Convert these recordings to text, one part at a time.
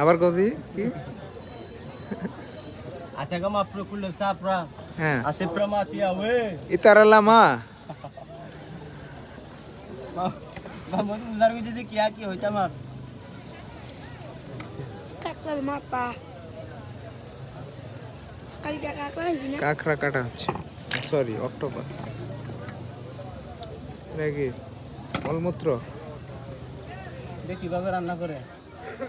আবার কদি কি Asa kama pro kulo sapra. হ্যাঁ Asa pramati awe. ইতারালা মা Mamun uzar ko jadi kya ki hoita mar. কাকড়ার মাথা কালকে কাকড়া হয়েছি না কাঁকড়া কাটা হচ্ছে সরি অক্টোপাস এটা কি মলমূত্র দেখি কিভাবে রান্না করে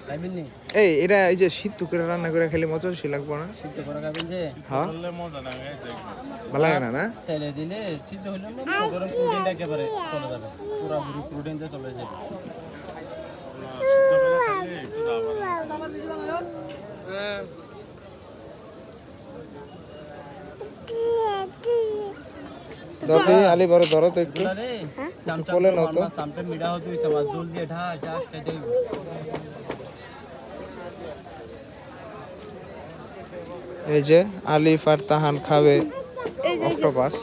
খাইবেন নি এই এটা এই যে সিদ্ধ করে রান্না করে খেলে মজা বেশি লাগবে না সিদ্ধ করে খাবেন যে হ্যাঁ ভালো লাগে না না তেলে দিলে সিদ্ধ হইলে না গরম প্রোটিনটা একেবারে চলে যাবে পুরো প্রোটিনটা চলে যাবে দাদি আলি বড় ধরো তো একটু রে চামচা বলে নাও তো। আমরা সামনে মিডা হতে হইছে মাছ জল দিয়ে ঢাক ঢাক খাই দেই এই যে আলিফ আর তাহান খাবে এই যে অক্টোপাস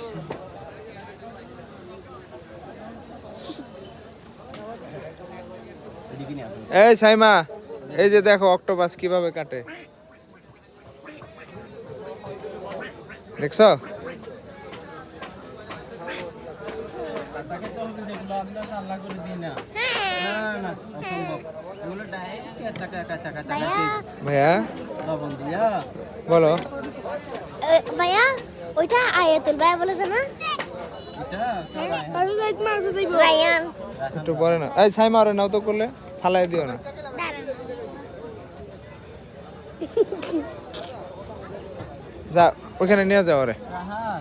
এদিকে নিয়ে আসুন এই সাইমা এই যে দেখো অক্টোপাস কিভাবে কাটে দেখছো কাঁচাকে তো হবে যেগুলো আমরা রান্না করে দিই না না না অসম্ভব এগুলো ডাইরেক্ট কাঁচা কাটে ভাইয়া লবণ দিয়া বলো ভাইয়া ওইটা আয়াতুল ভাইয়া বলেছে না এটা ভালো লাইট মারছে যাইব রায়ান একটু পরে না এই সাইমা ওরে নাও তো করলে ফালাই দিও না যা ওখানে নিয়ে যাও রে হ্যাঁ